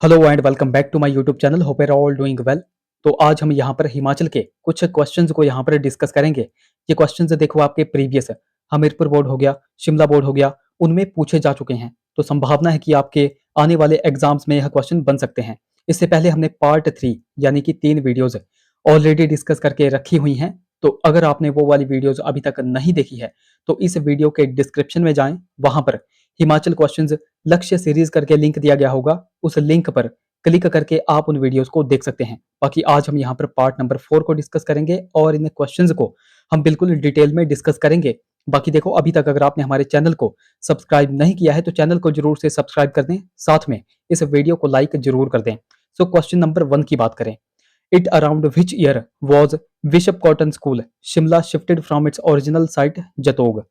Hello and welcome back to my YouTube channel. Hope you are all doing well. तो आज हम यहाँ पर हिमाचल के कुछ क्वेश्चंस को यहाँ पर डिस्कस करेंगे। ये क्वेश्चंस देखो आपके प्रीवियस हमीरपुर बोर्ड हो गया, शिमला बोर्ड हो गया, उनमें पूछे जा चुके हैं। तो संभावना है कि आपके आने वाले एग्जाम्स में यह क्वेश्चन बन सकते हैं। इससे पहले हमने पार्ट 3 यानी कि 3 वीडियोज ऑलरेडी डिस्कस करके रखी हुई हैं। तो अगर आपने वो वाली वीडियोज अभी तक नहीं देखी है तो इस वीडियो के डिस्क्रिप्शन में जाएं, वहां पर हिमाचल क्वेश्चंस लक्ष्य सीरीज करके लिंक दिया गया होगा। उस लिंक पर क्लिक करके आप उन वीडियोस को देख सकते हैं। बाकी आज हम यहाँ पर पार्ट नंबर 4 को डिस्कस करेंगे और इन क्वेश्चंस को हम बिल्कुल डिटेल में डिस्कस करेंगे। बाकी देखो, अभी तक अगर आपने हमारे चैनल को सब्सक्राइब नहीं किया है तो चैनल को जरूर से सब्सक्राइब कर दें, साथ में इस वीडियो को लाइक जरूर कर दें। सो क्वेश्चन नंबर 1 की बात करें। It around which year was Bishop Cotton School Shimla shifted from its original site Jutogh.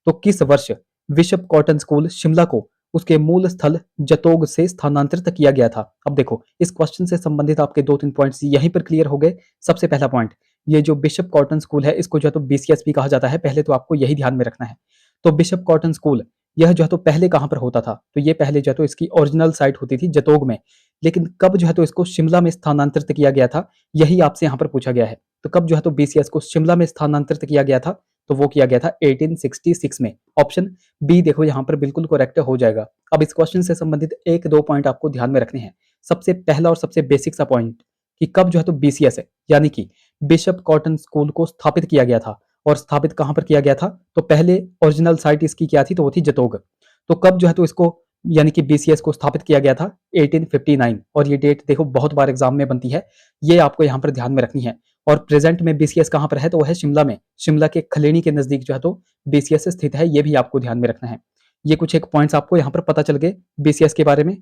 तो किस वर्ष बिशप कॉटन स्कूल शिमला को उसके मूल स्थल जतोग से स्थानांतरित किया गया था। अब देखो, इस क्वेश्चन से संबंधित आपके 2-3 पॉइंट्स यहीं पर क्लियर हो गए। सबसे पहला पॉइंट, ये जो बिशप कॉटन स्कूल है इसको जो है तो बीसीएस भी कहा जाता है। पहले तो आपको यही ध्यान में रखना है। तो बिशप कॉटन स्कूल यह जो है तो पहले कहां पर होता था, तो ये पहले जो है तो इसकी ओरिजिनल साइट होती थी जतोग में। लेकिन कब जो है तो इसको शिमला में स्थानांतरित किया गया था, यही आपसे यहाँ पर पूछा गया है। तो कब जो है तो बीसीएस को शिमला में स्थानांतरित किया गया था, तो वो किया गया था 1866 में। ऑप्शन बी देखो यहाँ पर बिल्कुल करेक्ट हो जाएगा। अब इस क्वेश्चन से संबंधित 1-2 पॉइंट आपको ध्यान में रखने हैं। सबसे पहला और सबसे बेसिक सा पॉइंट कि कब जो है तो बीसीएस है यानी कि बिशप कॉटन स्कूल को स्थापित किया गया था। और स्थापित कहां पर किया गया था, तो पहले ओरिजिनल साइट इसकी क्या थी, तो वो थी जतोग। तो कब जो है तो इसको यानी कि बीसीएस को स्थापित किया गया था, 1859। और ये डेट देखो बहुत बार एग्जाम में बनती है, ये आपको यहाँ पर ध्यान में रखनी है। और प्रेजेंट में बीसीएस कहां पर है, तो वो है शिमला में। शिमला के खलेनी के नजदीक जो है तो बीसीएस स्थित है, ये भी आपको ध्यान में रखना है। ये कुछ एक पॉइंट्स आपको यहाँ पर पता चल गए बीसीएस के बारे में।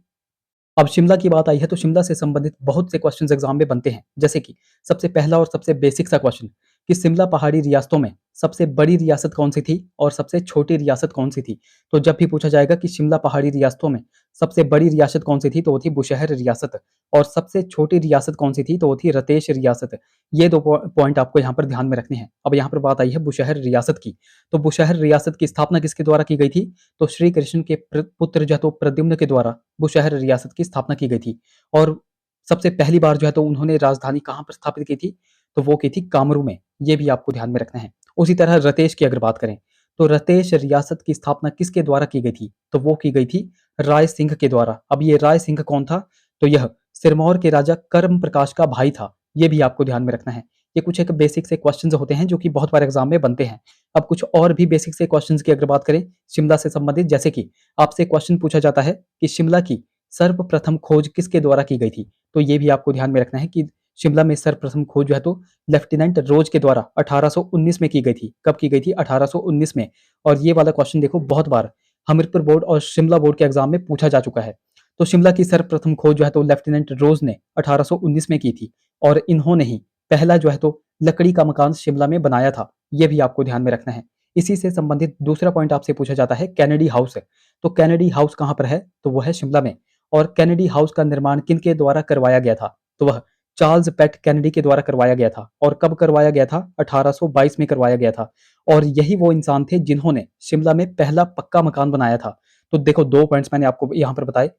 अब शिमला की बात आई है तो शिमला से संबंधित बहुत से क्वेश्चंस एग्जाम में बनते हैं। जैसे कि सबसे पहला और सबसे बेसिक सा क्वेश्चन कि शिमला पहाड़ी रियासतों में सबसे बड़ी रियासत कौन सी थी और सबसे छोटी रियासत कौन सी थी। तो जब भी पूछा जाएगा कि शिमला पहाड़ी रियासतों में सबसे बड़ी रियासत कौन सी थी, तो वो थी बुशहर रियासत। और सबसे छोटी रियासत कौन सी थी, तो वो थी रतेश रियासत। ये दो पॉइंट आपको यहाँ पर ध्यान में रखने हैं। अब यहाँ पर बात आई है बुशहर रियासत की। तो बुशहर रियासत की स्थापना किसके द्वारा की गई थी, तो श्री कृष्ण के पुत्र जो है तो प्रद्युम्न के द्वारा बुशहर रियासत की स्थापना की गई थी। और सबसे पहली बार जो है तो उन्होंने राजधानी कहाँ पर स्थापित की थी, तो वो की थी कामरू में। ये भी आपको ध्यान में रखना है। उसी तरह रतेश की अगर बात करें तो रतेश रियासत की स्थापना किसके द्वारा की गई थी, तो वो की गई थी राय सिंह के द्वारा। अब ये राय सिंह कौन था, तो यह सिरमौर के राजा कर्म प्रकाश का भाई था। ये भी आपको ध्यान में रखना है। ये कुछ एक बेसिक से क्वेश्चन होते हैं जो कि बहुत बार एग्जाम में बनते हैं। अब कुछ और भी बेसिक से क्वेश्चंस की अगर बात करें शिमला से संबंधित, जैसे कि आपसे क्वेश्चन पूछा जाता है कि शिमला की सर्वप्रथम खोज किसके द्वारा की गई थी, तो ये भी आपको ध्यान में रखना है कि शिमला में सर्वप्रथम खोज जो है तो लेफ्टिनेंट रोज के द्वारा 1819 में की गई थी। कब की गई थी, 1819 में। और ये वाला क्वेश्चन देखो बहुत बार हमीरपुर बोर्ड और शिमला बोर्ड के एग्जाम में पूछा जा चुका है। तो शिमला की सर्वप्रथम खोज जो है तो लेफ्टिनेंट रोज ने 1819 में की थी। और इन्होंने ही पहला जो है तो लकड़ी का मकान शिमला में बनाया था। ये भी आपको ध्यान में रखना है। इसी से संबंधित दूसरा पॉइंट आपसे पूछा जाता है कैनेडी हाउस। तो कैनेडी हाउस कहाँ पर है, तो वो है शिमला में। और कैनेडी हाउस का निर्माण किनके द्वारा करवाया गया था, तो वह चार्ल्स पैट कैनेडी के द्वारा करवाया गया था। और कब करवाया गया था, 1822 में करवाया गया था। और यही वो इंसान थे जिन्होंने शिमला में पहला पक्का मकान बनाया था। तो देखो 2 पॉइंट्स मैंने आपको यहाँ पर बताए।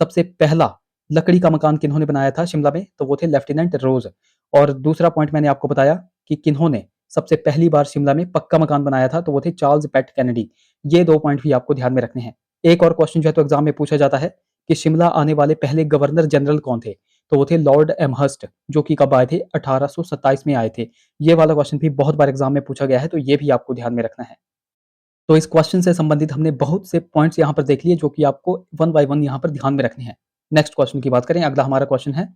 सबसे पहला लकड़ी का मकान किन्होंने बनाया था शिमला में, तो वो थे लेफ्टिनेंट रोज। और दूसरा पॉइंट मैंने आपको बताया कि किन्होंने सबसे पहली बार शिमला में पक्का मकान बनाया था, तो वो थे चार्ल्स पैट कैनेडी। ये 2 पॉइंट भी आपको ध्यान में रखने हैं। एक और क्वेश्चन जो है तो एग्जाम में पूछा जाता है कि शिमला आने वाले पहले गवर्नर जनरल कौन थे, तो वो थे लॉर्ड एमहर्स्ट, जो कि कब आए थे, 1827 में आए थे। ये वाला क्वेश्चन भी बहुत बार एग्जाम में पूछा गया है, तो ये भी आपको ध्यान में रखना है। तो इस क्वेश्चन से संबंधित हमने बहुत से पॉइंट्स यहाँ पर देख लिए जो कि आपको वन बाय वन यहाँ पर ध्यान में रखने हैं। नेक्स्ट क्वेश्चन की बात करें, अगला हमारा क्वेश्चन है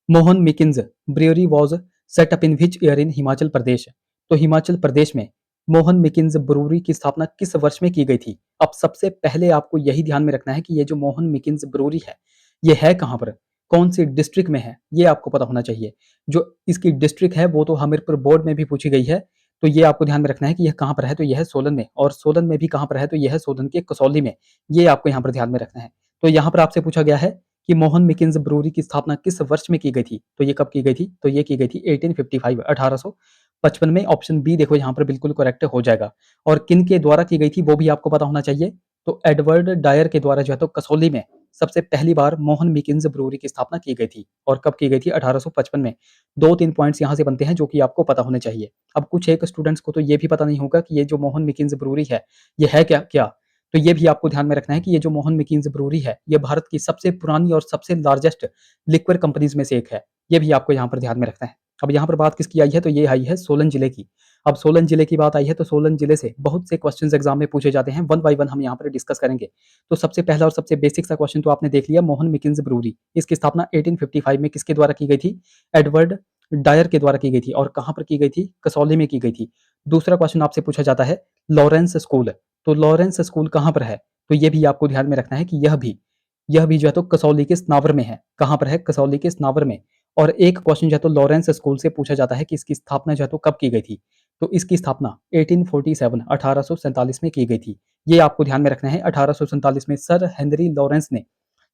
Mohan Meakins brewery was set up in which year in Himachal Pradesh. तो हिमाचल प्रदेश में मोहन मिकिन्स ब्रूरी की स्थापना किस वर्ष में की गई थी। अब सबसे पहले आपको यही ध्यान में रखना है कि ये जो मोहन मिकिन्स ब्रूरी है, ये है कहाँ पर, कौन सी डिस्ट्रिक्ट में है, ये आपको पता होना चाहिए। जो इसकी डिस्ट्रिक्ट है वो तो हमीरपुर बोर्ड में भी पूछी गई है। तो ये आपको ध्यान में रखना है कि यह कहाँ पर है, तो यह है सोलन में। और सोलन में भी कहाँ पर है, तो यह है सोलन के कसौली में। ये आपको यहाँ पर ध्यान में रखना है। तो यहाँ पर आपसे पूछा गया है कि मोहन मिकिन्स ब्रूरी की स्थापना किस वर्ष में की गई थी, तो ये कब की गई थी, तो ये की गई थी 1855 1855 में। ऑप्शन बी देखो यहाँ पर बिल्कुल करेक्ट हो जाएगा। और किन के द्वारा की गई थी वो भी आपको पता होना चाहिए। तो एडवर्ड डायर के द्वारा जो है तो कसौली में सबसे पहली बार मोहन मिकिन्स ब्रूअरी की स्थापना की गई थी और कब की गई थी? 1855 में। 2-3 पॉइंट्स यहाँ से बनते हैं जो कि आपको पता होने चाहिए। अब कुछ एक स्टूडेंट्स को तो ये भी पता नहीं होगा कि ये जो मोहन मिकिन्स ब्रूअरी है, ये है क्या? तो ये भी आपको ध्यान में रखना है कि ये जो मोहन मिकिन्स ब्रूअरी है, ये भारत की सबसे पुरानी और सबसे लार्जेस्ट लिक्विड कंपनीज़ में से एक है। ये भी आपको यहाँ पर ध्यान में रखना है। अब यहाँ पर बात किसकी आई है? तो ये आई है सोलन जिले की। अब सोलन जिले की बात आई है तो सोलन जिले से बहुत से क्वेश्चंस एग्जाम में पूछे जाते हैं, वन बाय वन हम यहाँ पर डिस्कस करेंगे। तो सबसे पहला और सबसे बेसिक सा क्वेश्चन तो आपने देख लिया, मोहन मिकिन्स ब्रूअरी। इसकी स्थापना 1855 में किसके द्वारा की गई थी? एडवर्ड डायर के द्वारा की गई थी। और कहाँ पर की गई थी? कसौली में की गई थी। दूसरा क्वेश्चन आपसे पूछा जाता है लॉरेंस स्कूल। तो लॉरेंस स्कूल कहाँ पर है? तो ये भी आपको ध्यान में रखना है कि यह भी जो है तो कसौली के सनावर में है। कहाँ पर है? कसौली के सनावर में। और एक क्वेश्चन जो है तो लॉरेंस स्कूल से पूछा जाता है कि इसकी स्थापना जो है तो कब की गई थी? तो इसकी स्थापना 1847 में की गई थी। ये आपको ध्यान में रखना है। 1847 में सर हेनरी लॉरेंस ने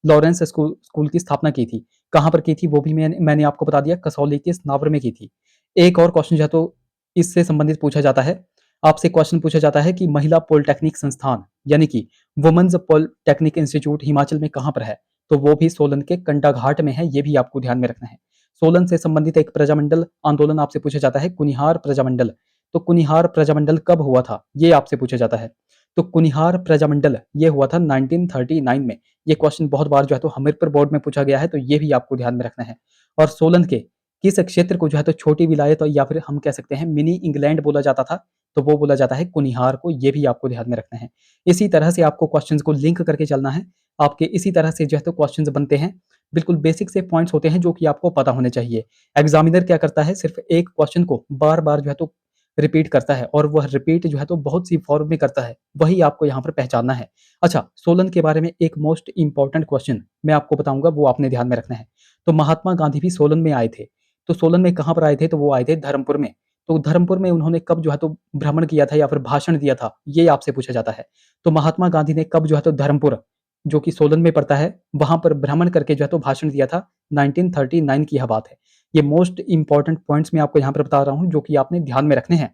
लॉरेंस स्कूल की स्थापना की थी। कहाँ पर की थी? वो भी मैंने आपको बता दिया, कसौली के सनावर में की थी। एक और क्वेश्चन जो है तो इससे संबंधित पूछा जाता है। आपसे क्वेश्चन पूछा जाता है कि महिला पॉलिटेक्निक संस्थान यानी कि वुमेन्स पॉलिटेक्निक इंस्टीट्यूट हिमाचल में कहाँ पर है? तो वो भी सोलन के कंडाघाट में है। ये भी आपको ध्यान में रखना है। सोलन से संबंधित एक प्रजामंडल आंदोलन आपसे पूछा जाता है, कुनिहार प्रजामंडल। तो कुनिहार प्रजामंडल कब हुआ था? ये आपसे पूछा जाता है। तो कुनिहार प्रजामंडल ये हुआ था 1939 में। ये क्वेश्चन बहुत बार जो है तो हमीरपुर बोर्ड में पूछा गया है, तो ये भी आपको ध्यान में रखना है। और सोलन के किस क्षेत्र को जो है तो छोटी विलायत या फिर हम कह सकते हैं मिनी इंग्लैंड बोला जाता था? तो वो बोला जाता है कुनिहार को। ये भी आपको ध्यान में रखना है। इसी तरह से आपको क्वेश्चंस को लिंक करके चलना है। आपके इसी तरह से जो है तो क्वेश्चंस बनते हैं। बिल्कुल बेसिक से पॉइंट्स होते हैं जो कि आपको पता होने चाहिए। एग्जामिनर क्या करता है? सिर्फ एक क्वेश्चन को बार-बार जो है तो रिपीट करता है और वह रिपीट जो है तो बहुत सी फॉर्म में करता है। वही आपको यहाँ पर पहचानना है। अच्छा, सोलन के बारे में एक मोस्ट इंपॉर्टेंट क्वेश्चन मैं आपको बताऊँगा, वो आपने ध्यान में रखना है। तो महात्मा गांधी भी सोलन में आए थे। तो सोलन में कहाँ पर आए थे? तो वो आए थे धर्मपुर में। तो धर्मपुर में उन्होंने कब जो है तो भ्रमण किया था या फिर भाषण दिया था? ये आपसे पूछा जाता है। तो महात्मा गांधी ने कब जो है तो धर्मपुर, जो कि सोलन में पड़ता है, वहाँ पर भ्रमण करके जो है तो भाषण दिया था? 1939 की यह बात है। ये मोस्ट इंपॉर्टेंट पॉइंट्स मैं आपको यहाँ पर बता रहा हूँ जो कि आपने ध्यान में रखने हैं।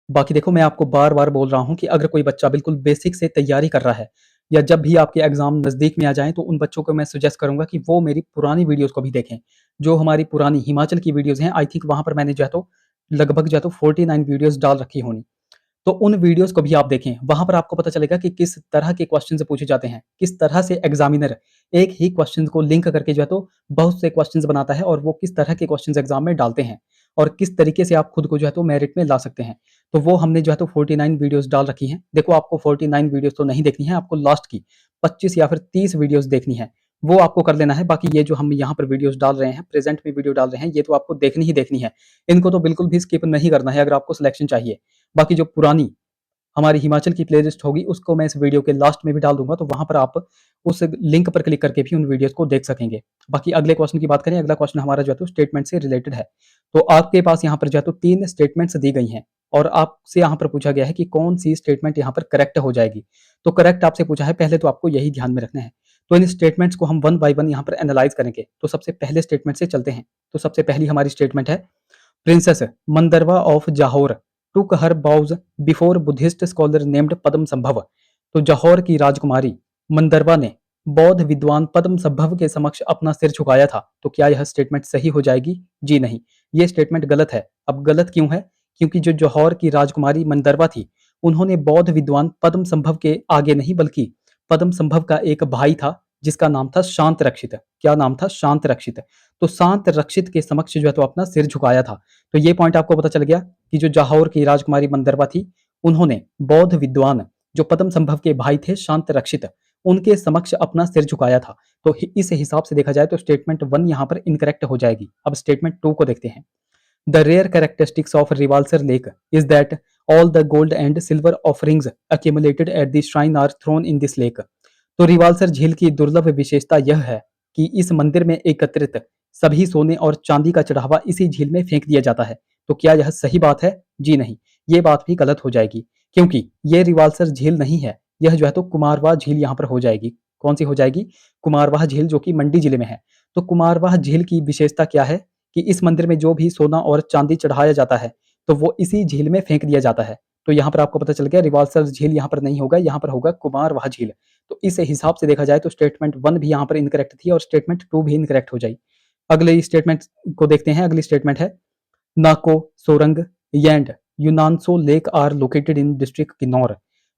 बाकी देखो, मैं आपको बार-बार बोल रहा हूँ कि अगर कोई बच्चा बिल्कुल बेसिक से तैयारी कर रहा है या जब भी आपके एग्ज़ाम नज़दीक में आ जाएँ, तो उन बच्चों को मैं सजेस्ट करूँगा कि वो मेरी पुरानी वीडियोज़ को भी देखें। जो हमारी पुरानी हिमाचल की वीडियोज़ हैं, आई थिंक वहाँ पर मैंने जो है तो लगभग जो है तो 49 वीडियोज़ डाल रखी होंगी। तो उन वीडियोज़ को भी आप देखें। वहाँ पर आपको पता चलेगा कि किस तरह के क्वेश्चन्स पूछे जाते हैं, किस तरह से एग्ज़ामिनर एक ही क्वेश्चन को लिंक करके जो है तो बहुत से क्वेश्चन्स बनाता है और वो किस तरह के क्वेश्चन्स एग्ज़ाम में डालते हैं और किस तरीके से आप खुद को जो है तो मेरिट में ला सकते हैं। तो वो हमने जो है तो 49 वीडियोज़ डाल रखी हैं। देखो, आपको 49 वीडियोज़ तो नहीं देखनी है, आपको लास्ट की 25 या फिर 30 वीडियोज़ देखनी है। वो आपको कर लेना है। बाकी ये जो हम यहाँ पर वीडियोज़ डाल रहे हैं, प्रेज़ेंट में वीडियो डाल रहे हैं, ये तो आपको देखनी ही देखनी है। इनको तो बिल्कुल भी स्किप नहीं करना है अगर आपको सिलेक्शन चाहिए। बाकी जो पुरानी हमारी हिमाचल की प्लेलिस्ट होगी, उसको मैं इस वीडियो के लास्ट में भी डाल दूँगा, तो वहाँ पर आप उस लिंक पर क्लिक करके भी उन वीडियोज़ को देख सकेंगे। बाकी अगले क्वेश्चन की बात करें, अगला क्वेश्चन हमारा जो है तो स्टेटमेंट से रिलेटेड है। तो आपके पास यहाँ पर जो है तो 3 स्टेटमेंट्स दी गई हैं और आपसे यहाँ पर पूछा गया है कि कौन-सी स्टेटमेंट यहाँ पर करेक्ट हो जाएगी। तो करेक्ट आपसे पूछा है, पहले तो आपको यही ध्यान में रखना है। तो इन स्टेटमेंट्स को हम वन बाय वन यहाँ पर एनालाइज़ करेंगे। तो सबसे पहले स्टेटमेंट से चलते हैं। तो सबसे पहली हमारी स्टेटमेंट है, princess मंदरवा of Zahor took her vows before Buddhist scholar named Padmasambhava. तो जौहर की राजकुमारी मंदरवा ने बौद्ध विद्वान पद्मसंभव के समक्ष अपना सिर झुकाया था। तो क्या यह स्टेटमेंट सही हो जाएगी? जी नहीं, ये स्टेटमेंट गलत है। अब गलत क्यों है? क्योंकि जो जौहर की राजकुमारी मंदरवा थी, उन्होंने बौद्ध विद्वान पद्मसंभव के आगे नहीं, बल्कि पद्मसंभव का एक भाई था जिसका नाम था शांत रक्षित। क्या नाम था? शांत रक्षित। तो शांत रक्षित के समक्ष जो है तो अपना सिर झुकाया था। तो ये पॉइंट आपको पता चल गया कि जो जौहर की राजकुमारी मंदरवा थी, उन्होंने बौद्ध विद्वान जो पद्मसंभव के भाई थे शांत रक्षित, उनके समक्ष अपना सिर झुकाया था। तो इस हिसाब से देखा जाए तो स्टेटमेंट 1 यहाँ पर इनकरेक्ट हो जाएगी। अब स्टेटमेंट 2 को देखते हैं। The rare characteristics of Rewalsar lake is that all the gold and silver offerings accumulated at the shrine are thrown in this lake. तो रिवाल्सर झील की दुर्लभ विशेषता यह है कि इस मंदिर में एकत्रित सभी सोने और चांदी का चढ़ावा इसी झील में फेंक दिया जाता है। तो क्या यह सही बात है? जी नहीं, ये बात भी गलत हो जाएगी, क्योंकि ये रिवाल्सर झील नहीं है। यह जो है तो कुमारवाह झील यहाँ पर हो जाएगी। कौन सी हो जाएगी? कुमारवाह झील, जो कि मंडी जिले में है। तो कुमारवाह झील की विशेषता क्या है कि इस मंदिर में जो भी सोना और चांदी चढ़ाया जाता है, तो वो इसी झील में फेंक दिया जाता है। तो यहाँ पर आपको पता चल गया, रिवाल्सर झील यहाँ पर नहीं होगा, यहाँ पर होगा कुमारवाह झील। तो इस हिसाब से देखा जाए तो स्टेटमेंट 1 भी यहाँ पर इनकरेक्ट थी और स्टेटमेंट 2 भी इनकरेक्ट हो जाएगी। अगले स्टेटमेंट को देखते हैं। अगली स्टेटमेंट है नाको, सोरंग एंड यूनानसो lake are located in district Kinnaur.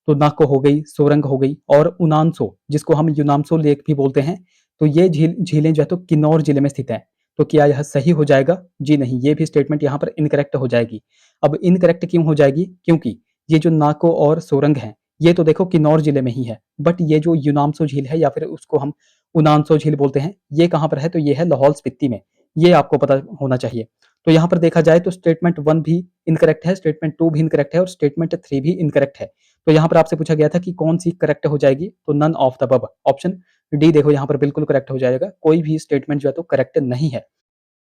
तो नाको हो गई, सोरंग हो गई और उनानसो, जिसको हम यूनामसो लेक भी बोलते हैं, तो ये झीलें जो है तो किन्नौर जिले में स्थित है। तो क्या यह सही हो जाएगा? जी नहीं, ये भी स्टेटमेंट यहाँ पर इनकरेक्ट हो जाएगी। अब इनकरेक्ट क्यों हो जाएगी? क्योंकि ये जो नाको और सोरंग है, ये तो देखो किन्नौर जिले में ही है, बट ये जो यूनामसो झील है या फिर उसको हम उनानसो झील बोलते हैं, ये कहाँ पर है? तो ये है लाहौल स्पीति में। ये आपको पता होना चाहिए। तो यहाँ पर देखा जाए तो स्टेटमेंट 1 भी इनकरेक्ट है, स्टेटमेंट 2 भी इनकरेक्ट है और स्टेटमेंट 3 भी इनकरेक्ट है। तो यहाँ पर आपसे पूछा गया था कि कौन सी करेक्ट हो जाएगी, तो none of the above, option D देखो यहाँ पर बिल्कुल करेक्ट हो जाएगा। कोई भी स्टेटमेंट जो है तो करेक्ट नहीं है।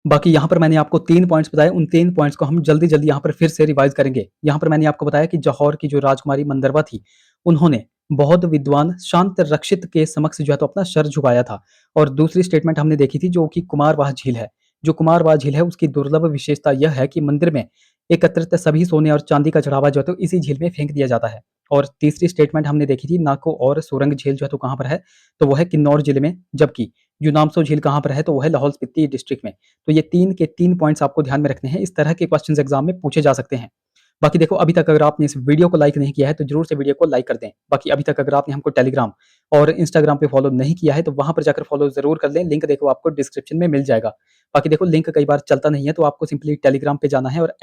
बाकी यहाँ पर मैंने आपको 3 पॉइंट्स बताए, उन 3 पॉइंट्स को हम जल्दी-जल्दी यहाँ पर फिर से रिवाइज़ करेंगे। यहाँ पर मैंने आपको बताया कि जौहर की जो राजकुमारी मंदरवा थी, उन्होंने बौद्ध विद्वान शांत रक्षित के समक्ष जो है तो अपना सर झुकाया था। और दूसरी स्टेटमेंट हमने देखी थी जो कि कुमारवाह झील है। जो कुमारवाह झील है उसकी दुर्लभ विशेषता यह है कि मंदिर में एकत्रित सभी सोने और चांदी का चढ़ावा जो है तो इसी झील में फेंक दिया जाता है। और तीसरी स्टेटमेंट हमने देखी थी नाको और सोरंग झील जो है तो कहाँ पर है? तो वो है किन्नौर जिले में, जबकि यूनामसो झील कहाँ पर है? तो वो है लाहौल स्पीति डिस्ट्रिक्ट में। तो ये 3 के 3 पॉइंट्स आपको ध्यान में रखने हैं। इस तरह के क्वेश्चंस एग्जाम में पूछे जा सकते हैं। बाकी देखो, अभी तक अगर आपने इस वीडियो को लाइक नहीं किया है तो जरूर से वीडियो को लाइक कर दें। बाकी अभी तक अगर आपने हमको टेलीग्राम और इंस्टाग्राम पे फॉलो नहीं किया है तो वहां पर जाकर फॉलो जरूर कर लें। लिंक देखो आपको डिस्क्रिप्शन में मिल जाएगा। बाकी देखो, लिंक कई बार चलता नहीं है तो आपको सिंपली टेलीग्राम पे जाना है और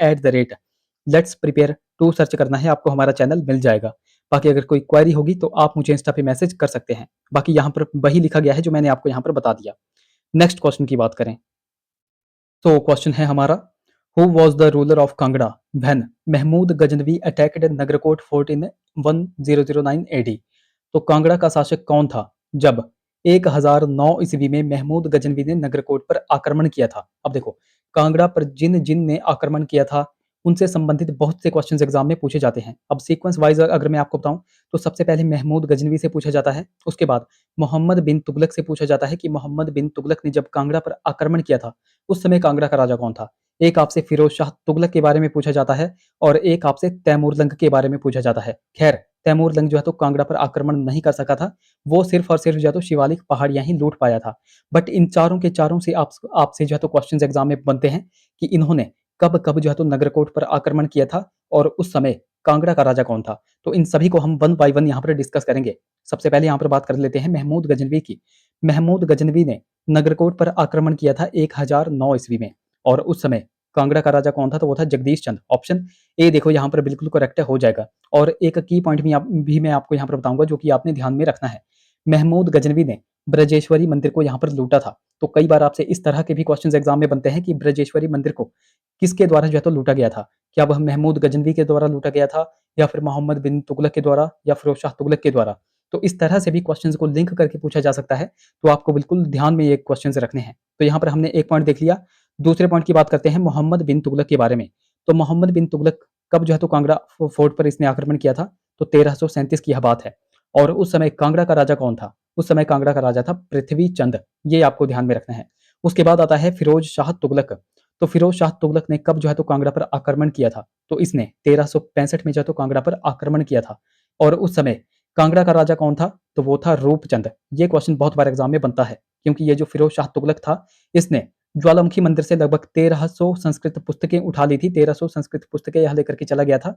@लेट्स प्रिपेयर टू सर्च करना है, आपको हमारा चैनल मिल जाएगा। बाकी अगर कोई क्वेरी होगी तो आप मुझे इंस्टा पे मैसेज कर सकते हैं। बाकी यहाँ पर वही लिखा गया है जो मैंने आपको यहाँ पर बता दिया। नेक्स्ट क्वेश्चन की बात करें तो क्वेश्चन है हमारा, who was the ruler of Kangra when Mahmud Ghaznavi attacked Nagarkot fort in 1009 AD. तो कांगड़ा का शासक कौन था जब 1009 ईस्वी में महमूद गजनवी ने नगरकोट पर आक्रमण किया था? अब देखो, कांगड़ा पर जिन जिन ने आक्रमण किया था उनसे संबंधित बहुत से क्वेश्चंस एग्जाम में पूछे जाते हैं। अब सीक्वेंस वाइज अगर मैं आपको बताऊं तो सबसे पहले महमूद गजनवी से पूछा जाता है, उसके बाद मोहम्मद बिन तुगलक से पूछा जाता है कि मोहम्मद बिन तुगलक ने जब कांगड़ा पर आक्रमण किया था उस समय कांगड़ा का राजा कौन था। एक आपसे फिरोज शाह तुगलक के बारे में पूछा जाता है और एक आपसे तैमूरलंग के बारे में पूछा जाता है। खैर, तैमूरलंग जो है तो कांगड़ा पर आक्रमण नहीं कर सका था, वो सिर्फ और सिर्फ जो है तो शिवालिक पहाड़ियां ही लूट पाया था। बट इन चारों के चारों से आपसे जो है तो क्वेश्चन एग्जाम में बनते हैं कि इन्होंने कब कब जो है तो नगरकोट पर आक्रमण किया था और उस समय कांगड़ा का राजा कौन था। तो इन सभी को हम वन बाय वन यहाँ पर डिस्कस करेंगे। सबसे पहले यहाँ पर बात कर लेते हैं महमूद गजनवी की। महमूद गजनवी ने नगरकोट पर आक्रमण किया था 1009 ईस्वी में और उस समय कांगड़ा का राजा कौन था? तो वो था जगदीश चंद। ऑप्शन ए देखो यहाँ पर बिल्कुल करेक्ट हो जाएगा। और एक की पॉइंट भी मैं आपको यहाँ पर बताऊंगा जो कि आपने ध्यान में रखना है। महमूद गजनवी ने ब्रजेश्वरी मंदिर को यहाँ पर लूटा था। तो कई बार आपसे इस तरह के भी क्वेश्चंस एग्जाम में बनते हैं कि ब्रजेश्वरी मंदिर को किसके द्वारा जो है तो लूटा गया था? क्या वह महमूद गजनवी के द्वारा लूटा गया था या फिर मोहम्मद बिन तुगलक के द्वारा या फिरोज शाह तुगलक के द्वारा? तो इस तरह से भी क्वेश्चंस को लिंक करके पूछा जा सकता है। तो आपको बिल्कुल ध्यान में ये क्वेश्चंस रखने हैं। तो यहाँ पर हमने एक पॉइंट देख लिया। दूसरे पॉइंट की बात करते हैं मोहम्मद बिन तुगलक के बारे में। तो मोहम्मद बिन तुगलक कब जो है तो कांगड़ा फोर्ट पर इसने आक्रमण किया था? तो 1337 की यह बात है। और उस समय कांगड़ा का राजा कौन था? उस समय कांगड़ा का राजा था पृथ्वी चंद। ये आपको ध्यान में रखना है। उसके बाद आता है फिरोज शाह तुगलक। तो फिरोज शाह तुगलक ने कब जो है तो कांगड़ा पर आक्रमण किया था? तो इसने 1365 में जो है तो कांगड़ा पर आक्रमण किया था। और उस समय कांगड़ा का राजा कौन था? तो वो था रूपचंद। ये क्वेश्चन बहुत बार एग्जाम में बनता है क्योंकि ये जो फिरोज शाह तुगलक था इसने ज्वालामुखी मंदिर से लगभग 1300 संस्कृत पुस्तकें उठा ली थी। 1300 संस्कृत पुस्तकें यहाँ लेकर के चला गया था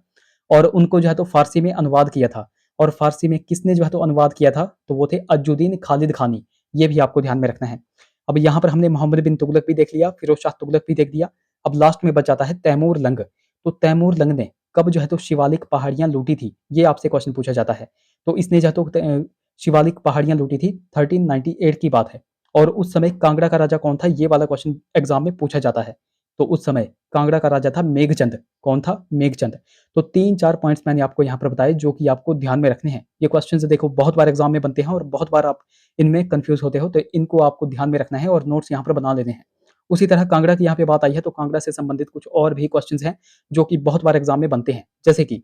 और उनको जो है तो फारसी में अनुवाद किया था। और फारसी में किसने जो है तो अनुवाद किया था? तो वो थे अज्जुद्दीन खालिद खानी। ये भी आपको ध्यान में रखना है। अब यहाँ पर हमने मोहम्मद बिन तुगलक भी देख लिया, फिरोज शाह तुगलक भी देख दिया। अब लास्ट में बच जाता है तैमूर लंग। तो तैमूर लंग ने कब जो है तो शिवालिक पहाड़ियां लूटी थी? ये आपसे क्वेश्चन पूछा जाता है। तो इसने जो है तो शिवालिक पहाड़ियां लूटी थी 1398 की बात है। और उस समय कांगड़ा का राजा कौन था? ये वाला क्वेश्चन एग्जाम में पूछा जाता है। तो उस समय कांगड़ा का राजा था मेघचंद। कौन था? मेघचंद। तो 3-4 पॉइंट्स मैंने आपको यहाँ पर बताए जो कि आपको ध्यान में रखने हैं। ये क्वेश्चंस देखो बहुत बार एग्जाम में बनते हैं और बहुत बार आप इनमें कंफ्यूज होते हो, तो इनको आपको ध्यान में रखना है और नोट्स यहाँ पर बना लेने हैं। उसी तरह कांगड़ा की यहाँ पे बात आई है तो कांगड़ा से संबंधित कुछ और भी क्वेश्चंस हैं जो कि बहुत बार एग्जाम में बनते हैं। जैसे कि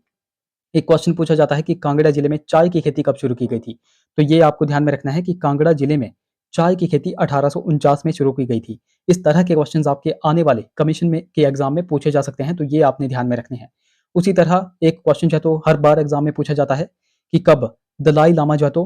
एक क्वेश्चन पूछा जाता है कि कांगड़ा जिले में चाय की खेती कब शुरू की गई थी? तो ये आपको ध्यान में रखना है कि कांगड़ा जिले में चाय की खेती 1849 में शुरू की गई थी। इस तरह के क्वेश्चंस आपके आने वाले कमीशन में के एग्जाम में पूछे जा सकते हैं, तो ये आपने ध्यान में रखने हैं। उसी तरह एक क्वेश्चन जो है तो हर बार एग्जाम में पूछा जाता है कि कब दलाई लामा जो है तो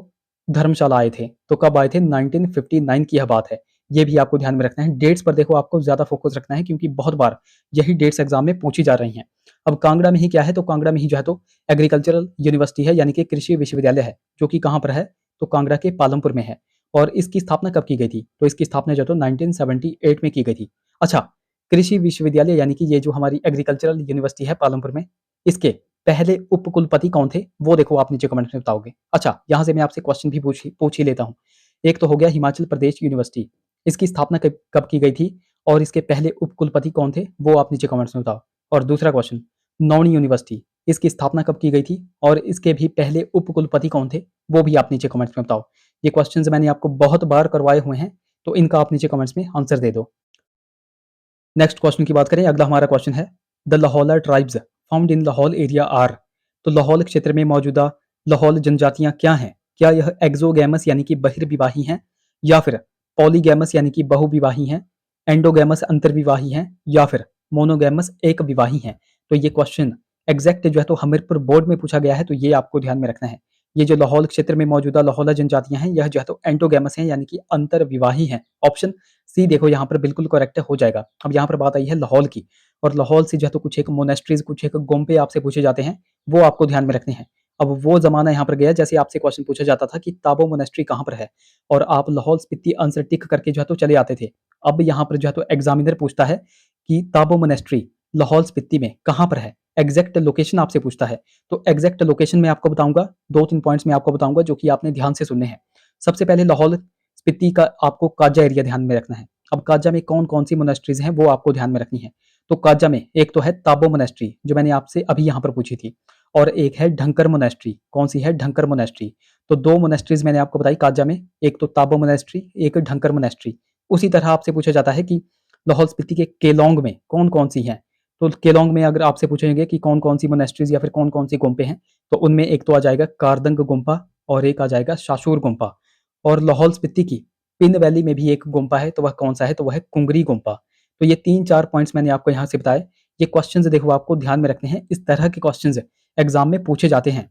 धर्मशाला आए थे। तो कब आए थे? 1959 की यह बात है। ये भी आपको ध्यान में रखना है। डेट्स पर देखो आपको ज़्यादा फोकस रखना है क्योंकि बहुत बार यही डेट्स एग्जाम में पूछी जा रही हैं। अब कांगड़ा में ही क्या है? तो कांगड़ा में ही जो है तो एग्रीकल्चरल यूनिवर्सिटी है, यानी कि कृषि विश्वविद्यालय है, जो कि कहाँ पर है? तो कांगड़ा के पालमपुर में है। और इसकी स्थापना कब की गई थी? तो इसकी स्थापना जो है तो 1978 में की गई थी। अच्छा, कृषि विश्वविद्यालय यानी कि ये जो हमारी एग्रीकल्चरल यूनिवर्सिटी है पालमपुर में, इसके पहले उपकुलपति कौन थे? वो देखो आप नीचे कमेंट्स में बताओगे। अच्छा, यहाँ से मैं आपसे क्वेश्चन भी पूछ ही लेता हूँ। एक तो हो गया हिमाचल प्रदेश यूनिवर्सिटी, इसकी स्थापना कब की गई थी और इसके पहले उपकुलपति कौन थे? वो आप नीचे कमेंट्स में बताओ। और दूसरा क्वेश्चन, नौणी यूनिवर्सिटी, इसकी स्थापना कब की गई थी और इसके भी पहले उपकुलपति कौन थे? वो भी आप नीचे कमेंट्स में बताओ। ये क्वेश्चंस मैंने आपको बहुत बार करवाए हुए हैं, तो इनका आप नीचे कमेंट्स में आंसर दे दो। नेक्स्ट क्वेश्चन की बात करें, अगला हमारा क्वेश्चन है, the Lahaula tribes found in Lahaul area are. तो लाहौल क्षेत्र में मौजूदा लाहौल जनजातियां क्या हैं? क्या यह एक्सोगैमस यानी कि बहिर्विवाही हैं, या फिर पॉलीगैमस यानी कि बहुविवाही हैं, एंडोगैमस अंतर्विवाही हैं, या फिर मोनोगैमस एक विवाही हैं? तो ये क्वेश्चन एग्जैक्ट जो है तो हमीरपुर बोर्ड में पूछा गया है, तो ये आपको ध्यान में रखना है। ये जो लाहौल क्षेत्र में मौजूदा लाहौला जनजातियां हैं, यह जो है तो एंडोगैमस हैं, यानी कि अंतर्विवाही हैं। ऑप्शन सी देखो यहाँ पर बिल्कुल करेक्ट हो जाएगा। अब यहाँ पर बात आई है लाहौल की, और लाहौल से जो है तो कुछ एक मोनेस्ट्रीज, कुछ एक गोम्पे आपसे पूछे जाते हैं, वो आपको ध्यान में रखने हैं। अब वो जमाना यहाँ पर गया जैसे आपसे क्वेश्चन पूछा जाता था कि ताबो मोनेस्ट्री कहाँ पर है, और आप लाहौल स्पीति आंसर टिक करके जो है तो चले आते थे। अब यहाँ पर जो है तो एग्जामिनर पूछता है कि ताबो मोनेस्ट्री लाहौल स्पीति में कहाँ पर है, एग्जैक्ट लोकेशन आपसे पूछता है। तो एग्जैक्ट लोकेशन मैं आपको बताऊंगा, 2-3 पॉइंट्स मैं आपको बताऊंगा जो कि आपने ध्यान से सुनने हैं। सबसे पहले लाहौल स्पीति का आपको काजा एरिया ध्यान में रखना है। अब काजा में कौन कौन सी मोनेस्ट्रीज हैं वो आपको ध्यान में रखनी है। तो काजा में एक तो है ताबो मोनेस्ट्री, जो मैंने आपसे अभी यहाँ पर पूछी थी, और एक है ढंकर मोनेस्ट्री। कौन सी है? ढंकर मोनेस्ट्री। तो दो मोनेस्ट्रीज मैंने आपको बताई काजा में, एक तो ताबो मोनेस्ट्री, एक ढंकर मोनेस्ट्री। उसी तरह आपसे पूछा जाता है कि लाहौल स्पीति के केलोंग में कौन कौन सी हैं। तो केलोंग में अगर आपसे पूछेंगे कि कौन कौन सी मोनेस्ट्रीज या फिर कौन कौन सी गोम्पे हैं, तो उनमें एक तो आ जाएगा कारदंग गुम्पा और एक आ जाएगा शाशूर गुम्पा। और लाहौल स्पीति की पिन वैली में भी एक गुम्पा है, तो वह कौन सा है? तो वह है कुंगरी गुम्पा। तो ये 3-4 पॉइंट्स मैंने आपको यहाँ से बताए। ये क्वेश्चंस देखो आपको ध्यान में रखने हैं, इस तरह के क्वेश्चंस एग्जाम में पूछे जाते हैं।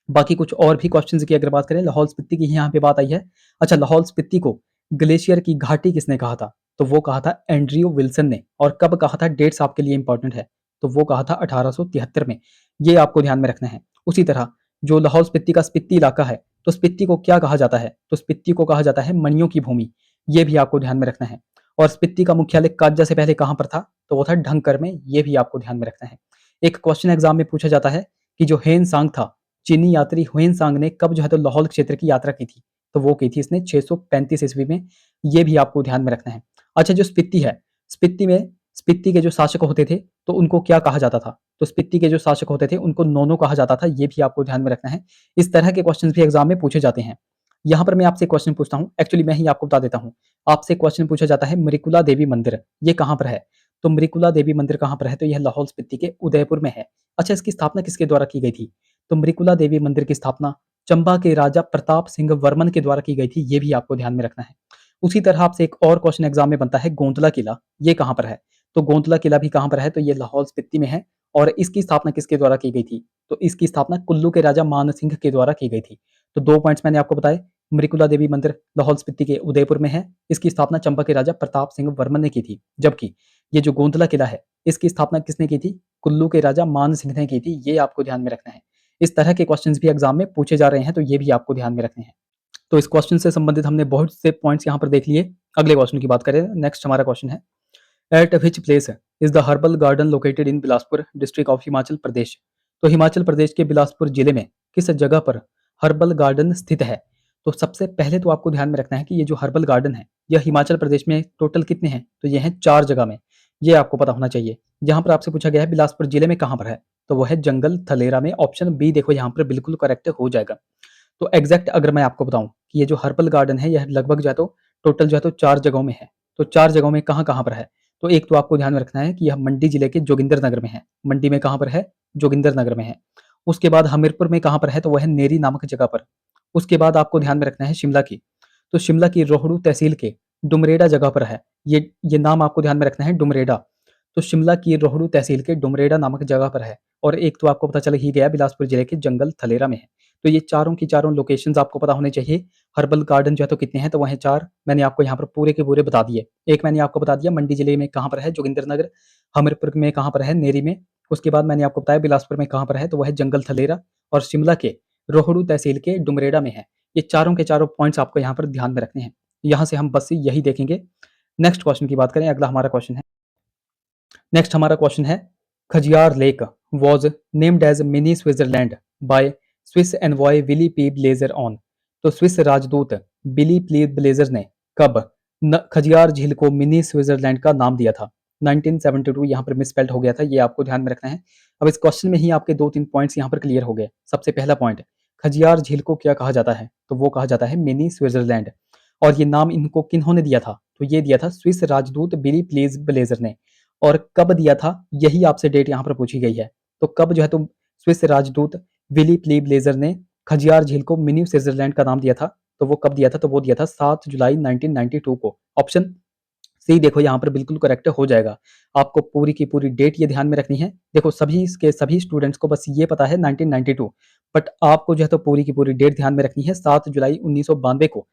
बाकी कुछ और भी क्वेश्चंस की अगर बात करें, लाहौल स्पीति की यहाँ पे बात आई है। अच्छा, लाहौल स्पीति को ग्लेशियर की घाटी किसने कहा था? तो वो कहा था एंड्रयू विल्सन ने। और कब कहा था? डेट्स आपके लिए इंपॉर्टेंट है। तो वो कहा था 1873 में। ये आपको ध्यान में रखना है। उसी तरह जो लाहौल स्पीति का स्पीति इलाका है, तो स्पीति को क्या कहा जाता है? तो स्पीति को कहा जाता है मणियों की भूमि। ये भी आपको ध्यान में रखना है। और स्पीति का मुख्यालय काजा से पहले कहाँ पर था? तो वो था ढंकर में। ये भी आपको ध्यान में रखना है। एक क्वेश्चन एग्जाम में पूछा जाता है कि जो हेन सांग था, चीनी यात्री ह्वेन ने कब जो है तो लाहौल क्षेत्र की यात्रा की थी? तो वो की थी इसने 635 ईस्वी में। ये भी आपको ध्यान में रखना है। अच्छा, जो स्पीति है, स्पीति में स्पीति के जो शासक होते थे, तो उनको क्या कहा जाता था? तो स्पीति के जो शासक होते थे उनको नोनो कहा जाता था। ये भी आपको ध्यान में रखना है। इस तरह के क्वेश्चन भी एग्जाम में पूछे जाते हैं। यहाँ पर मैं आपसे क्वेश्चन पूछता हूँ, एक्चुअली मैं ही आपको बता देता हूँ। आपसे क्वेश्चन पूछा जाता है मृकुला देवी मंदिर ये कहाँ पर है? तो मृकुला देवी मंदिर कहाँ पर है? तो यह लाहौल स्पीति के उदयपुर में है। अच्छा, इसकी स्थापना किसके द्वारा की गई थी? तो मृकुला देवी मंदिर की स्थापना चंबा के राजा प्रताप सिंह वर्मन के द्वारा की गई थी। ये भी आपको ध्यान में रखना है। उसी तरह आपसे एक और क्वेश्चन एग्जाम में बनता है, गोंदला किला ये कहाँ पर है? तो गोंदला किला भी कहाँ पर है? तो ये लाहौल स्पीति में है। और इसकी स्थापना किसके द्वारा की गई थी? तो इसकी स्थापना कुल्लू के राजा मान सिंह के द्वारा की गई थी। तो 2 पॉइंट्स मैंने आपको बताए। मृकुला देवी मंदिर लाहौल स्पीति के उदयपुर में है। इसकी स्थापना चंबा के राजा प्रताप सिंह वर्मन ने की थी। जबकि ये जो गोंदला किला है, इसकी स्थापना किसने की थी? कुल्लू के राजा मान सिंह ने की थी। ये आपको ध्यान में रखना है। इस तरह के क्वेश्चंस भी एग्जाम में पूछे जा रहे हैं, तो ये भी आपको ध्यान में रखने हैं। तो इस क्वेश्चन से संबंधित हमने बहुत से पॉइंट्स यहाँ पर देख लिए। अगले क्वेश्चन की बात करें, नेक्स्ट हमारा क्वेश्चन है, at which place is the herbal garden located in Bilaspur district of Himachal Pradesh? तो हिमाचल प्रदेश के बिलासपुर जिले में किस जगह पर हर्बल गार्डन स्थित है? तो सबसे पहले तो आपको ध्यान में रखना है कि ये जो हर्बल गार्डन है, यह हिमाचल प्रदेश में टोटल कितने हैं? तो ये हैं 4 जगह में। ये आपको पता होना चाहिए। यहाँ पर आपसे पूछा गया है बिलासपुर जिले में कहाँ पर है, तो वो है जंगल थलेरा में। ऑप्शन बी देखो यहाँ पर बिल्कुल करेक्ट हो जाएगा। तो एग्जैक्ट अगर मैं आपको बताऊं कि ये जो हर्बल गार्डन है, यह लगभग जो है तो टोटल जो है तो 4 जगहों में है। तो 4 जगहों में कहाँ कहाँ पर है? तो एक तो आपको ध्यान में रखना है कि यह मंडी जिले के जोगिंदर नगर में है। मंडी में कहाँ पर है? जोगिंदर नगर में है। उसके बाद हमीरपुर में कहाँ पर है? तो वह है नेरी नामक जगह पर। उसके बाद आपको ध्यान में रखना है शिमला की, तो शिमला की रोहड़ू तहसील के डुमरेडा जगह पर है। ये नाम आपको ध्यान में रखना है, डुमरेडा। तो शिमला की रोहड़ू तहसील के डुमरेडा नामक जगह पर है। और एक तो आपको पता चल ही गया बिलासपुर जिले के जंगल थलेरा में है। तो ये चारों की चारों लोकेशंस आपको पता होने चाहिए। हर्बल गार्डन जो है तो कितने हैं, तो वह हैं 4। मैंने आपको यहाँ पर पूरे के पूरे बता दिए। एक मैंने आपको बता दिया मंडी जिले में कहाँ पर है, जोगिंद्रनगर। हमीरपुर में कहाँ पर है, नेरी में। उसके बाद मैंने आपको बताया बिलासपुर में कहाँ पर है, तो वह है जंगल थलेरा। और शिमला के रोहड़ू तहसील के डुमरेड़ा में है। ये चारों के चारों पॉइंट्स आपको यहाँ पर ध्यान में रखने हैं। यहाँ से हम बस यही देखेंगे। नेक्स्ट क्वेश्चन की बात करें, अगला हमारा क्वेश्चन है। नेक्स्ट हमारा क्वेश्चन है, Khajjiar lake was named as mini Switzerland by Swiss envoy Willy P Blazer on. तो स्विस राजदूत बिली पी ब्लेजर ने कब खजियार झील को मिनी स्विट्जरलैंड का नाम दिया था। 1972 यहाँ पर मिसस्पेल्ड हो गया था, ये आपको ध्यान में रखना है। अब इस क्वेश्चन में ही आपके 2-3 पॉइंट्स यहाँ पर क्लियर हो गए। सबसे पहला पॉइंट, खजियार झील को क्या कहा जाता है, तो वो कहा जाता है मिनी स्विट्जरलैंड। और ये नाम इनको किन्होंने दिया था, तो ये दिया था स्विस राजदूत बिली प्लीज ब्लेजर ने। और कब दिया था, यही आपसे डेट यहाँ पर पूछी गई है। तो कब जो है तो स्विस राजदूत विली प्ली ब्लेजर ने खजियार झील को मिनी स्विट्जरलैंड का नाम दिया था, तो वो कब दिया था, तो वो दिया था 7 जुलाई 1992 को। ऑप्शन सी देखो यहाँ पर बिल्कुल करेक्ट हो जाएगा। आपको पूरी की पूरी डेट ये ध्यान में रखनी है। देखो सभी के सभी स्टूडेंट्स को बस ये पता है 1992, बट आपको जो है तो पूरी की पूरी डेट ध्यान में रखनी है। 7 जुलाई 1992 को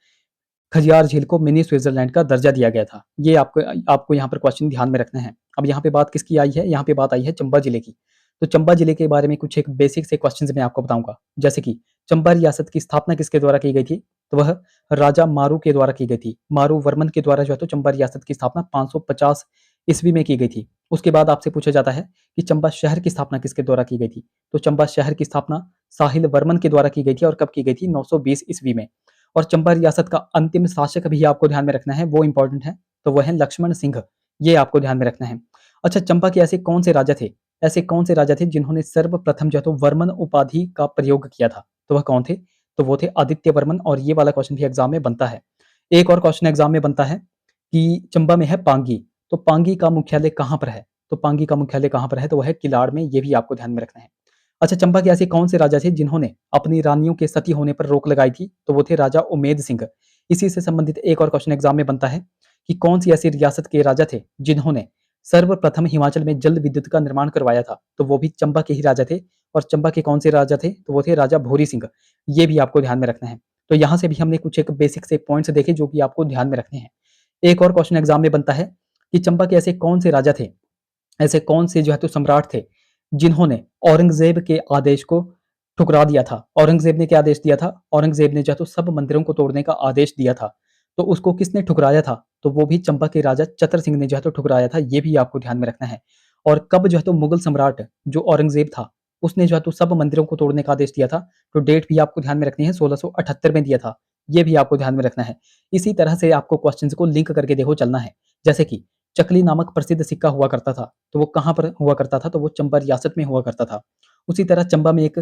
खजियार झील को मिनी स्विट्जरलैंड का दर्जा दिया गया था। ये आपको आपको यहाँ पर क्वेश्चन ध्यान में रखना है। अब यहाँ पे बात किसकी आई है, यहाँ पे बात आई है चंबा जिले की। तो चंबा जिले के बारे में कुछ एक बेसिक से क्वेश्चन मैं आपको बताऊंगा। जैसे कि चंबा रियासत की स्थापना किसके द्वारा की गई थी, तो वह राजा मारू के द्वारा की गई थी। मारू वर्मन के द्वारा जो है तो चंबा रियासत की स्थापना 550 ईस्वी में की गई थी। उसके बाद आपसे पूछा जाता है कि चंबा शहर की स्थापना किसके द्वारा की गई थी, तो चंबा शहर की स्थापना साहिल वर्मन के द्वारा की गई थी। और कब की गई थी, 920 ईस्वी में। और चंबा रियासत का अंतिम शासक भी आपको ध्यान में रखना है, वो इंपॉर्टेंट है। तो वह है लक्ष्मण सिंह, ये आपको ध्यान में रखना है। अच्छा, चंपा के ऐसे कौन से राजा थे, ऐसे कौन से राजा थे जिन्होंने सर्वप्रथम जो है तो वर्मन उपाधि का प्रयोग किया था, तो वह कौन थे, तो वो थे आदित्य वर्मन। और ये वाला क्वेश्चन भी एग्जाम में बनता है। एक और क्वेश्चन एग्जाम में बनता है कि चंबा में है पांगी, तो पांगी का मुख्यालय कहाँ पर है, तो पांगी का मुख्यालय कहाँ पर है, तो वह है किलाड़ में। ये भी आपको ध्यान में रखना है। अच्छा, चंपा के ऐसे कौन से राजा थे जिन्होंने अपनी रानियों के सती होने पर रोक लगाई थी, तो वो थे राजा उमेद सिंह। इसी से संबंधित एक और क्वेश्चन एग्जाम में बनता है कि कौन सी ऐसी रियासत के राजा थे जिन्होंने सर्वप्रथम हिमाचल में जल विद्युत का निर्माण करवाया था, तो वो भी चंबा के ही राजा थे। और चंबा के कौन से राजा थे, तो वो थे राजा भोरी सिंह। ये भी आपको ध्यान में रखना है। तो यहाँ से भी हमने कुछ एक बेसिक से पॉइंट्स देखे जो कि आपको ध्यान में रखने हैं। एक और क्वेश्चन एग्जाम में बनता है कि चंबा के ऐसे कौन से राजा थे, ऐसे कौन से जो है तो सम्राट थे जिन्होंने औरंगजेब के आदेश को ठुकरा दिया था। औरंगजेब ने क्या आदेश दिया था, औरंगजेब ने जो है तो सब मंदिरों को तोड़ने का आदेश दिया था, तो उसको किसने ठुकराया था, तो वो भी चंपा के राजा चतर सिंह ने जो है तो ठुकराया था। ये भी आपको ध्यान में रखना है। और कब जो है तो मुगल सम्राट जो औरंगजेब था, उसने जो है तो सब मंदिरों को तोड़ने का आदेश दिया था, तो डेट भी आपको ध्यान में रखनी है, 1678 में दिया था। ये भी आपको ध्यान में रखना है। इसी तरह से आपको क्वेश्चन को लिंक करके देखो चलना है। जैसे कि चकली नामक प्रसिद्ध सिक्का हुआ करता था, तो वो कहाँ पर हुआ करता था, तो वो चंबा रियासत में हुआ करता था। उसी तरह चंबा में एक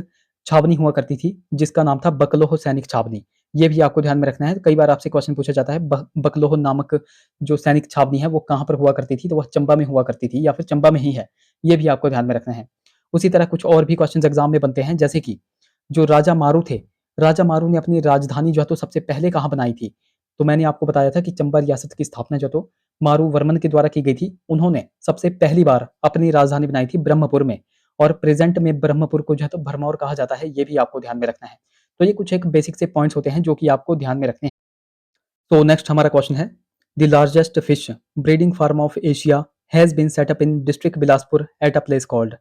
छावनी हुआ करती थी जिसका नाम था बकलोह सैनिक छावनी। ये भी आपको ध्यान में रखना है। कई बार आपसे क्वेश्चन पूछा जाता है बकलोह नामक जो सैनिक छावनी है वो कहाँ पर हुआ करती थी, तो वह चंबा में हुआ करती थी या फिर चंबा में ही है। ये भी आपको ध्यान में रखना है। उसी तरह कुछ और भी क्वेश्चन एग्जाम में बनते हैं। जैसे कि जो राजा मारू थे, राजा मारू ने अपनी राजधानी जो है तो सबसे पहले कहाँ बनाई थी, तो मैंने आपको बताया था कि चंबा रियासत की स्थापना जो तो मारू वर्मन के द्वारा की गई थी। उन्होंने सबसे पहली बार अपनी राजधानी बनाई थी ब्रह्मपुर में। और प्रेजेंट में ब्रह्मपुर को जो है तो भरमौर कहा जाता है। ये भी आपको ध्यान में रखना है। तो ये कुछ एक बेसिक से पॉइंट्स होते हैं जो कि आपको ध्यान में रखने हैं। तो नेक्स्ट हमारा क्वेश्चन है, the largest fish breeding farm of Asia has been set up in district Bilaspur at a place called.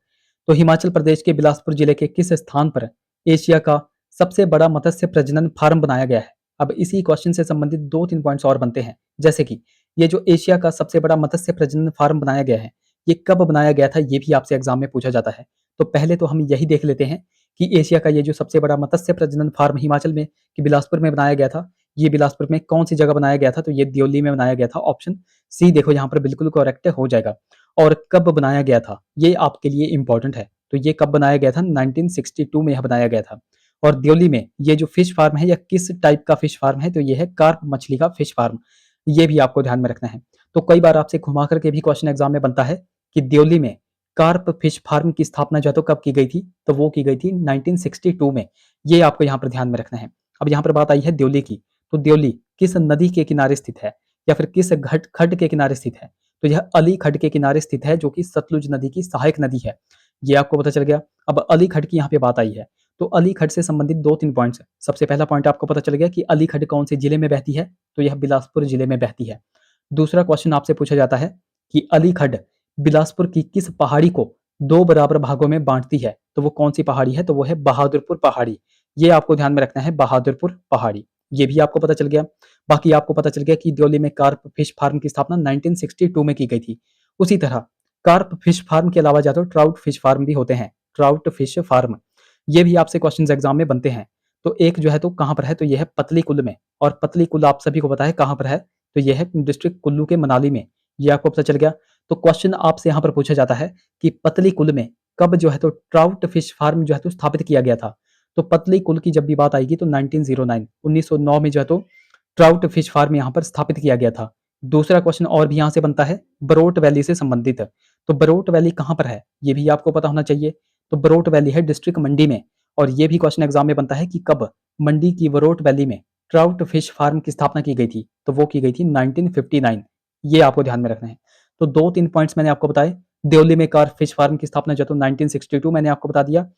तो हिमाचल प्रदेश के बिलासपुर जिले के किस स्थान पर एशिया का सबसे बड़ा मत्स्य प्रजनन फार्म बनाया गया है। अब इसी क्वेश्चन से संबंधित 2-3 पॉइंट्स और बनते हैं। जैसे कि ये जो एशिया का सबसे बड़ा मत्स्य प्रजनन फार्म बनाया गया है, ये कब बनाया गया था, ये भी आपसे एग्जाम में पूछा जाता है। तो पहले तो हम यही देख लेते हैं कि एशिया का ये जो सबसे बड़ा मत्स्य प्रजनन फार्म हिमाचल में कि बिलासपुर में बनाया गया था, ये बिलासपुर में कौन सी जगह बनाया गया था, तो ये दियोली में बनाया गया था। ऑप्शन सी देखो यहाँ पर बिल्कुल करेक्ट हो जाएगा। और कब बनाया गया था, ये आपके लिए इंपॉर्टेंट है। तो ये कब बनाया गया था, 1962 में यह बनाया गया था। और दियोली में ये जो फिश फार्म है, या किस टाइप का फिश फार्म है, तो ये है कार्प मछली का फिश फार्म। ये भी आपको ध्यान में रखना है। तो कई बार आपसे घुमा करके भी क्वेश्चन एग्जाम में बनता है कि दियोली में कार्प फिश फार्म की स्थापना जो है तो कब की गई थी, तो वो की गई थी 1962 में। ये आपको यहाँ पर ध्यान में रखना है। अब यहाँ पर बात आई है दियोली की। तो दियोली किस नदी के किनारे स्थित है, या फिर किस खड्ड के किनारे स्थित है, तो यह अली खड्ड के किनारे स्थित है, जो कि सतलुज नदी की सहायक नदी है। ये आपको पता चल गया। अब अली खड्ड की यहाँ पे बात आई है, तो अलीखड़ से संबंधित 2-3 पॉइंट्स। सबसे पहला पॉइंट आपको पता चल गया कि अलीखड़ कौन से जिले में बहती है, तो यह बिलासपुर जिले में बहती है। दूसरा क्वेश्चन आपसे पूछा जाता है कि अलीखड़ बिलासपुर की किस पहाड़ी को 2 बराबर भागों में बांटती है, तो वो कौन सी पहाड़ी है, तो वो है बहादुरपुर पहाड़ी। ये आपको ध्यान में रखना है, बहादुरपुर पहाड़ी। ये भी आपको पता चल गया। बाकी आपको पता चल गया कि दियोली में कार्प फिश फार्म की स्थापना 1962 में की गई थी। उसी तरह कार्प फिश फार्म के अलावा तो ट्राउट फिश फार्म भी होते हैं, ट्राउट फिश फार्म। ये भी आपसे क्वेश्चन एग्जाम में बनते हैं। तो एक जो है तो कहाँ पर है, तो यह है पतली कुल में, और पतली कुल आप सभी को पता है कहाँ पर है, तो यह है डिस्ट्रिक्ट कुल्लू के मनाली में। ये आपको पता चल गया। तो क्वेश्चन आपसे यहाँ पर पूछा जाता है कि पतली कुल में कब जो है तो ट्राउट फिश फार्म जो है तो स्थापित किया गया था। तो पतली कुल की जब भी बात आएगी तो 1909 में जो है तो ट्राउट फिश फार्म यहाँ पर स्थापित किया गया था। दूसरा क्वेश्चन और भी यहाँ से बनता है बरोट वैली से संबंधित। तो बरोट वैली कहाँ पर है, ये भी आपको पता होना चाहिए। तो बरोट वैली है डिस्ट्रिक्ट मंडी में। और ये भी क्वेश्चन एग्जाम में बनता है कि कब मंडी की बरोट वैली में ट्राउट फिश फार्म की स्थापना की गई थी, तो वो की गई थी 1959। ये आपको ध्यान में रखना है। तो 2-3 पॉइंट्स मैंने आपको बताए। देवली में कार फिश फार्म की स्थापना जो तो 1962 मैंने आपको बता दिया।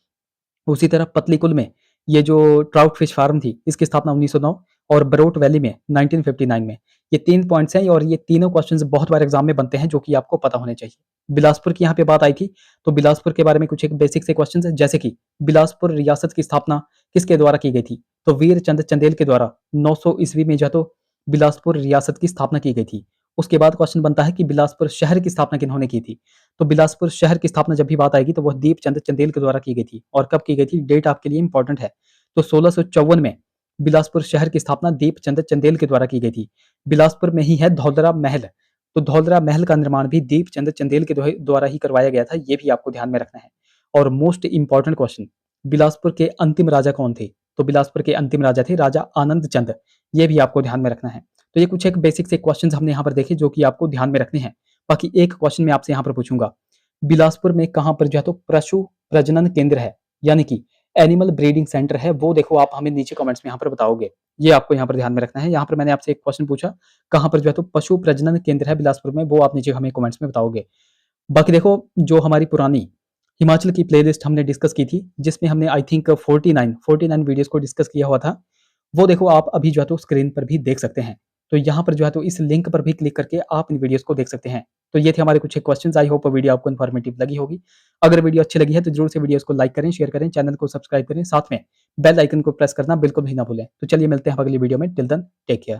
उसी तरह पतलीकुल में ये जो ट्राउट फिश फार्म थी इसकी स्थापना 1909, और बरोट वैली में 1959 में। ये 3 पॉइंट्स हैं और ये तीनों क्वेश्चंस बहुत बार एग्जाम में बनते हैं जो कि आपको पता होने चाहिए। बिलासपुर की यहाँ पे बात आई थी, तो बिलासपुर के बारे में कुछ एक बेसिक से क्वेश्चंस हैं, जैसे कि बिलासपुर रियासत की स्थापना किसके द्वारा की गई थी, तो वीर चंद चंदेल के द्वारा 900 ईस्वी में जो तो बिलासपुर रियासत की स्थापना की गई थी। उसके बाद क्वेश्चन बनता है कि बिलासपुर शहर की स्थापना किन्होंने की थी, तो बिलासपुर शहर की स्थापना जब भी बात आएगी तो वह दीपचंद चंदेल के द्वारा की गई थी। और कब की गई थी, डेट आपके लिए इंपॉर्टेंट है। तो 1654 में बिलासपुर शहर की स्थापना दीपचंद चंदेल के द्वारा की गई थी। बिलासपुर में ही है धौलरा महल, तो धौलरा महल का निर्माण भी दीपचंद चंदेल के द्वारा ही करवाया गया था। ये भी आपको ध्यान में रखना है। और मोस्ट इंपॉर्टेंट क्वेश्चन, बिलासपुर के अंतिम राजा कौन थे, तो बिलासपुर के अंतिम राजा थे राजा आनंद चंद। ये भी आपको ध्यान में रखना है। तो ये कुछ एक बेसिक से क्वेश्चन हमने यहाँ पर देखे जो कि आपको ध्यान में रखने हैं। बाकी एक क्वेश्चन मैं आपसे यहाँ पर पूछूंगा, बिलासपुर में कहाँ पर जो है तो पशु प्रजनन केंद्र है, यानी कि एनिमल ब्रीडिंग सेंटर है, वो देखो आप हमें नीचे कमेंट्स में यहाँ पर बताओगे। ये आपको यहाँ पर ध्यान में रखना है। यहाँ पर मैंने आपसे एक क्वेश्चन पूछा, कहाँ पर जो है तो पशु प्रजनन केंद्र है बिलासपुर में, वो आप नीचे हमें कमेंट्स में बताओगे। बाकी देखो, जो हमारी पुरानी हिमाचल की प्लेलिस्ट हमने डिस्कस की थी, जिसमें हमने आई थिंक 49 वीडियोस को डिस्कस किया हुआ था, वो देखो आप अभी जो है तो स्क्रीन पर भी देख सकते हैं। तो यहाँ पर जो है तो इस लिंक पर भी क्लिक करके आप इन वीडियोस को देख सकते हैं। तो ये थे हमारे कुछ क्वेश्चंस। आई होप वीडियो आपको इन्फॉर्मेटिव लगी होगी। अगर वीडियो अच्छी लगी है तो जरूर से वीडियोस को लाइक करें, शेयर करें, चैनल को सब्सक्राइब करें, साथ में बेल आइकन को प्रेस करना बिल्कुल भी ना भूलें। तो चलिए मिलते हैं अगली वीडियो में। Till then take care.